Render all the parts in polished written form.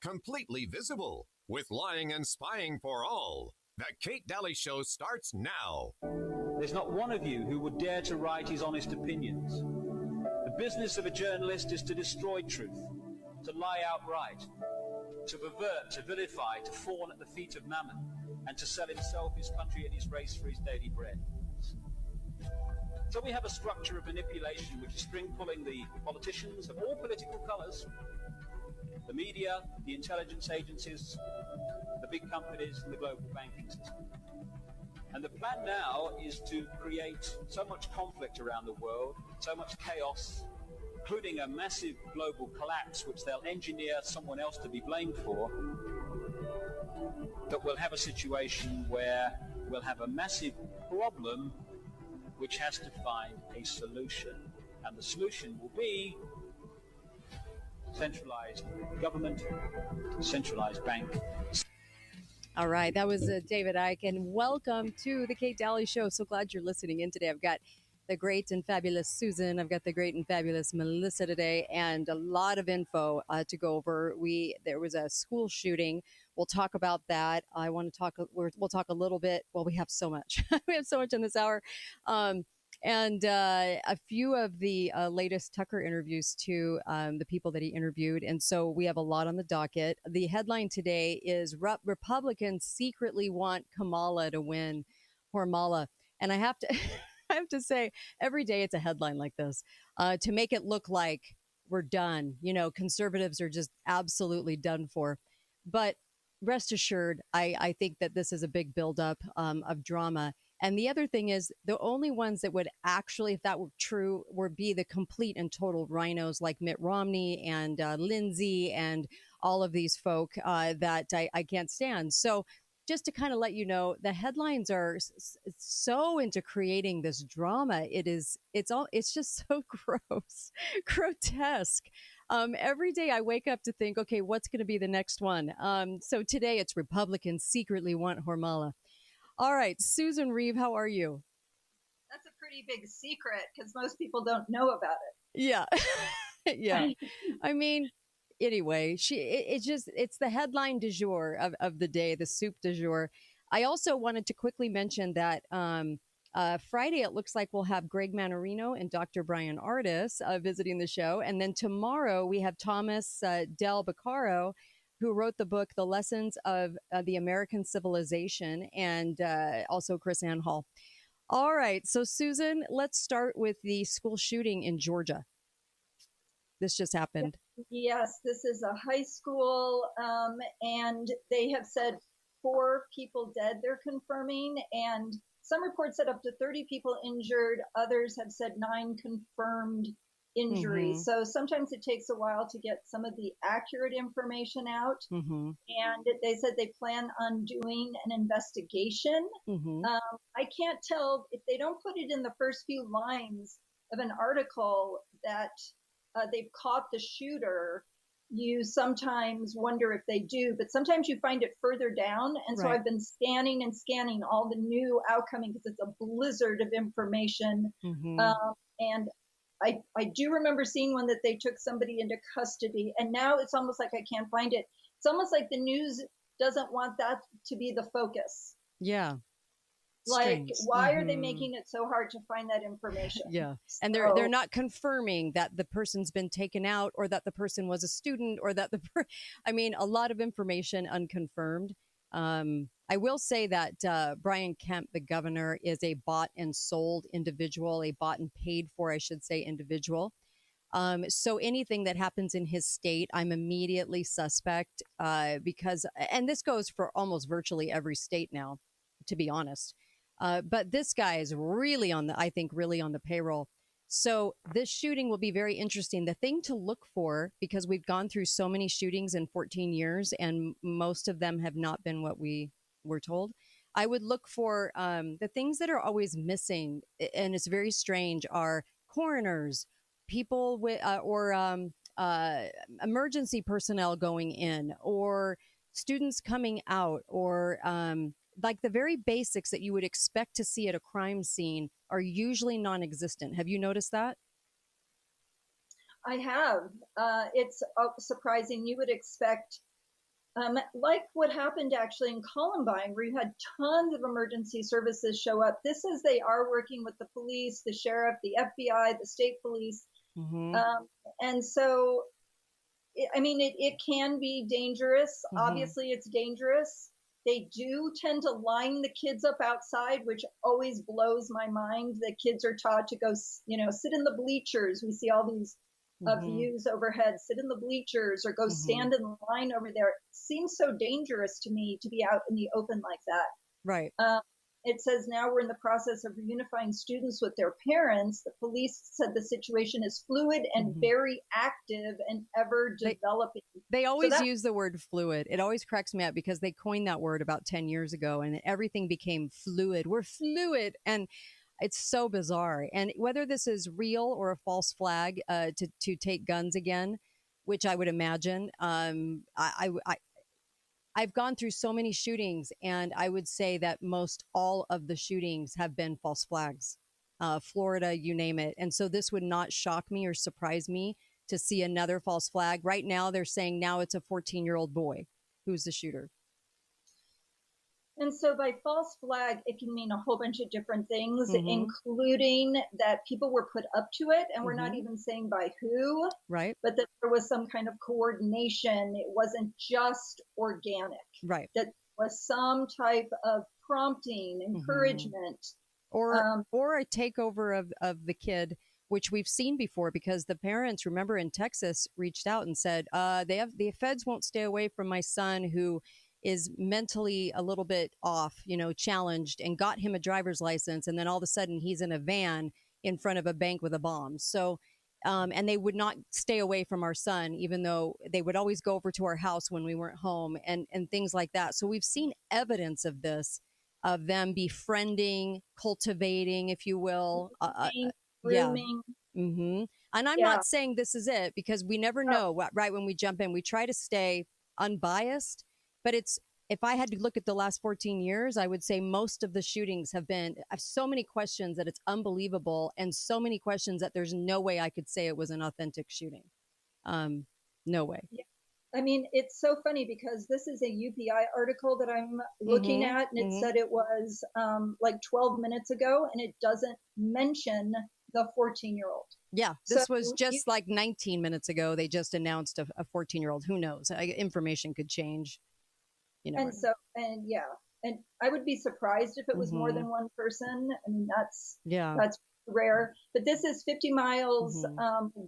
completely visible, with lying and spying for all. The Kate Daly Show starts now. There's not one of you who would dare to write his honest opinions. The business of a journalist is to destroy truth, to lie outright, to pervert, to vilify, to fawn at the feet of mammon, and to sell himself, his country, and his race for his daily bread. So we have a structure of manipulation which is string-pulling the politicians of all political colours, the media, the intelligence agencies, the big companies, and the global banking system. And the plan now is to create so much conflict around the world, so much chaos, including a massive global collapse, which they'll engineer someone else to be blamed for, that we'll have a situation where we'll have a massive problem which has to find a solution. And the solution will be centralized government, centralized bank. All right, that was David Icke, and welcome to the Kate Daly Show. So glad you're listening in today. I've got the great and fabulous Susan. I've got the great and fabulous Melissa today, and a lot of info to go over. There was a school shooting. We'll talk about that. I want to talk. We'll talk a little bit. Well, we have so much. We have so much in this hour. And a few of the latest Tucker interviews to the people that he interviewed. And so we have a lot on the docket. The headline today is Republicans secretly want Kamala to win Hormala. And I have to I have to say, every day it's a headline like this to make it look like we're done. You know, conservatives are just absolutely done for. But rest assured, I think that this is a big buildup of drama. And the other thing is, the only ones that would actually, if that were true, would be the complete and total rhinos like Mitt Romney and Lindsey and all of these folk that I can't stand. So just to kind of let you know, the headlines are so into creating this drama. It's just so gross, grotesque. Every day I wake up to think, okay, what's going to be the next one? So today it's Republicans secretly want Hormala. All right, Susan Reeve, how are you? That's a pretty big secret because most people don't know about it. Yeah. Yeah. I mean, anyway, it's the headline du jour of the day, the soup du jour. I also wanted to quickly mention that Friday, it looks like we'll have Greg Manarino and Dr. Brian Ardis visiting the show. And then tomorrow we have Thomas Del Beccaro, who wrote the book, The Lessons of the American Civilization, and also Chris Ann Hall. All right. So, Susan, let's start with the school shooting in Georgia. This just happened. Yes, this is a high school, and they have said 4 people dead, they're confirming, and some reports said up to 30 people injured. Others have said 9 confirmed injuries. Mm-hmm. So sometimes it takes a while to get some of the accurate information out. Mm-hmm. And they said they plan on doing an investigation. Mm-hmm. I can't tell if they don't put it in the first few lines of an article that they've caught the shooter. You sometimes wonder if they do, but sometimes you find it further down. And so I've been scanning and scanning all the new outcoming because it's a blizzard of information. Mm-hmm. And I do remember seeing one that they took somebody into custody, and now it's almost like I can't find it. It's almost like the news doesn't want that to be the focus. Yeah. Like, why are they making it so hard to find that information? Yeah. And they're not confirming that the person's been taken out or that the person was a student or that a lot of information unconfirmed. I will say that Brian Kemp, the governor, is a bought and sold individual, a bought and paid for, I should say, individual. So anything that happens in his state, I'm immediately suspect because, and this goes for almost virtually every state now, to be honest. But this guy is really on the payroll. So this shooting will be very interesting. The thing to look for, because we've gone through so many shootings in 14 years and most of them have not been what we were told. I would look for the things that are always missing, and it's very strange, are coroners, people with emergency personnel going in, or students coming out, or like the very basics that you would expect to see at a crime scene are usually non-existent. Have you noticed that? I have. It's surprising. You would expect Like what happened actually in Columbine, where you had tons of emergency services show up. This is they are working with the police, the sheriff, the FBI, the state police. Mm-hmm. And so, I mean, it can be dangerous. Mm-hmm. Obviously, it's dangerous. They do tend to line the kids up outside, which always blows my mind. The kids are taught to go, sit in the bleachers. We see all these views overhead, sit in the bleachers or go stand in line over there. It seems so dangerous to me to be out in the open like that. Right. It says now we're in the process of reunifying students with their parents. The police said the situation is fluid and very active and ever developing. They always use the word fluid. It always cracks me up because they coined that word about 10 years ago and everything became fluid. We're fluid. And it's so bizarre. And whether this is real or a false flag to take guns again, which I would imagine, I've gone through so many shootings, and I would say that most all of the shootings have been false flags. Florida, you name it. And so this would not shock me or surprise me to see another false flag. Right now, they're saying now it's a 14-year-old boy who's the shooter. And so by false flag, it can mean a whole bunch of different things, including that people were put up to it. And we're not even saying by who, right? But that there was some kind of coordination. It wasn't just organic, right? That was some type of prompting, encouragement. Or a takeover of the kid, which we've seen before because the parents, remember in Texas, reached out and said, the feds won't stay away from my son who is mentally a little bit off, challenged, and got him a driver's license. And then all of a sudden he's in a van in front of a bank with a bomb. So, and they would not stay away from our son, even though they would always go over to our house when we weren't home and things like that. So we've seen evidence of this, of them befriending, cultivating, if you will. Grooming. And I'm not saying this is it because we never know, right? When we jump in, we try to stay unbiased. But if I had to look at the last 14 years, I would say most of the shootings have so many questions that it's unbelievable, and so many questions that there's no way I could say it was an authentic shooting. No way. Yeah. I mean, it's so funny because this is a UPI article that I'm looking at, and it said it was like 12 minutes ago, and it doesn't mention the 14-year-old. Yeah, this was just like 19 minutes ago. They just announced a 14-year-old. Who knows? Information could change. And I would be surprised if it was more than one person. I mean, that's rare. But this is 50 miles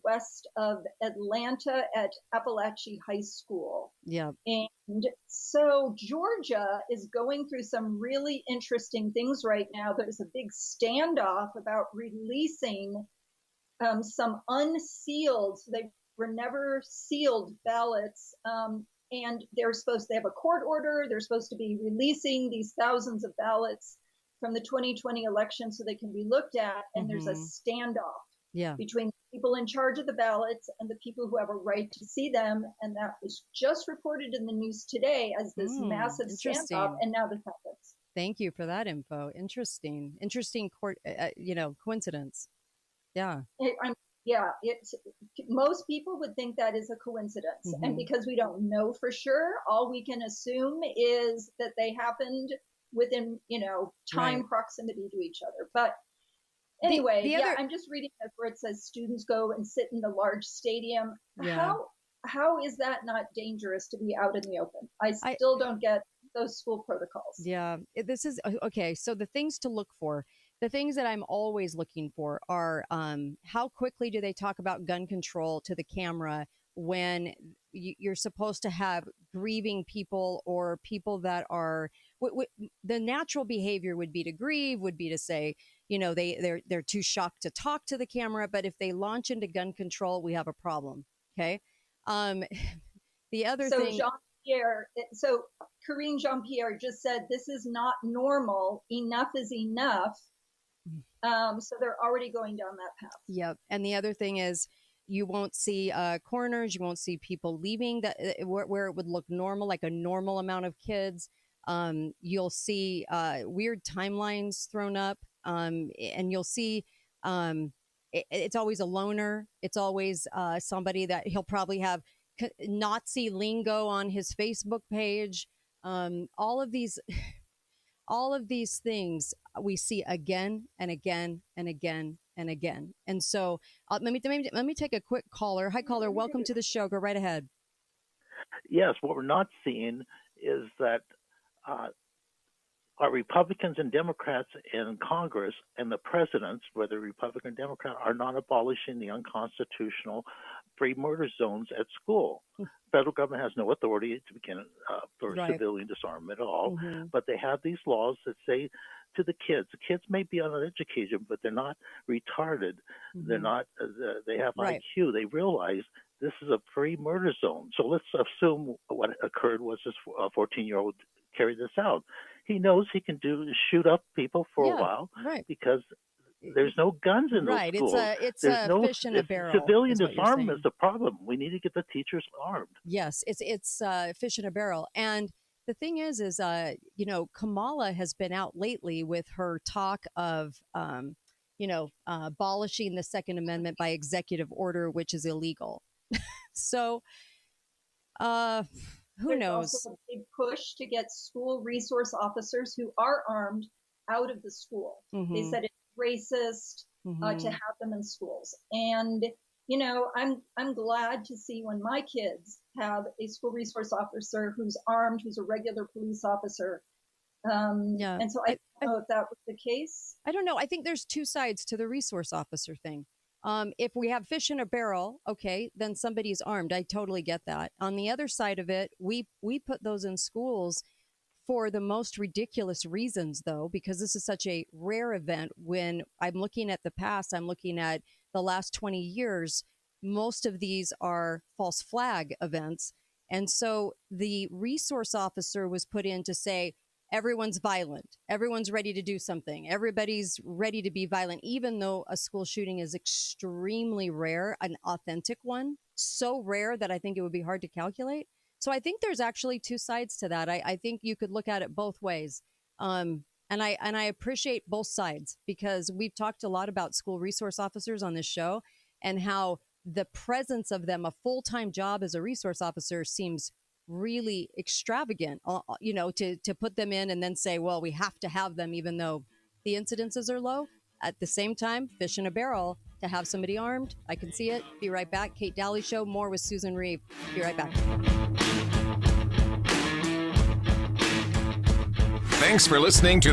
west of Atlanta at Appalachia High School. Yeah. And so Georgia is going through some really interesting things right now. There's a big standoff about releasing some unsealed, they were never sealed ballots. And they have a court order. They're supposed to be releasing these thousands of ballots from the 2020 election so they can be looked at. And there's a standoff between people in charge of the ballots and the people who have a right to see them. And that was just reported in the news today as this massive standoff. And now this happens. Thank you for that info. Interesting court, coincidence. Yeah. Most people would think that is a coincidence. And because we don't know for sure, all we can assume is that they happened within, time proximity to each other. But anyway, I'm just reading this where it says students go and sit in the large stadium. Yeah. How is that not dangerous to be out in the open? I still don't get those school protocols. Yeah, this is okay. So the things to look for. The things that I'm always looking for are how quickly do they talk about gun control to the camera when you're supposed to have grieving people or people that are the natural behavior would be to grieve, would be to say, they're too shocked to talk to the camera. But if they launch into gun control, we have a problem. Okay. The other thing. Karine Jean-Pierre just said, this is not normal. Enough is enough. So they're already going down that path. Yep. And the other thing is you won't see coroners. You won't see people leaving where it would look normal, like a normal amount of kids. You'll see weird timelines thrown up. And you'll see it's always a loner. It's always somebody that he'll probably have Nazi lingo on his Facebook page. All of these things we see again and again and again and again. And so let me take a quick caller. Hi, caller. Welcome to the show. Go right ahead. Yes, what we're not seeing is that our Republicans and Democrats in Congress and the presidents, whether Republican or Democrat, are not abolishing the unconstitutional free murder zones at school. Federal government has no authority to begin for civilian disarmament at all, but they have these laws that say to the kids may be uneducated, but they're not retarded. They're not. They have IQ. They realize this is a free murder zone. So let's assume what occurred was this 14-year-old carried this out. He knows he can shoot up people for a while because there's no guns in those schools. It's a fish in a barrel. Civilian disarmament is the problem. We need to get the teachers armed. Yes, it's fish in a barrel. And the thing is Kamala has been out lately with her talk of, abolishing the Second Amendment by executive order, which is illegal. So, who knows? Also a big push to get school resource officers who are armed out of the school. They said it's racist to have them in schools. And, I'm glad to see when my kids have a school resource officer who's armed, who's a regular police officer. And so I don't know if that was the case. I don't know. I think there's two sides to the resource officer thing. If we have fish in a barrel, okay, then somebody's armed. I totally get that. On the other side of it, we put those in schools for the most ridiculous reasons, though, because this is such a rare event. When I'm looking at the past, I'm looking at the last 20 years, most of these are false flag events. And so the resource officer was put in to say, everyone's violent. Everyone's ready to do something. Everybody's ready to be violent, even though a school shooting is extremely rare, an authentic one, so rare that I think it would be hard to calculate. So I think there's actually two sides to that. I think you could look at it both ways. And I appreciate both sides, because we've talked a lot about school resource officers on this show and how the presence of them, a full-time job as a resource officer, seems really extravagant, to put them in and then say, well, we have to have them even though the incidences are low. At the same time, fish in a barrel to have somebody armed. I can see it. Be right back. Kate Daly Show. More with Susan Reeve. Be right back. Thanks for listening to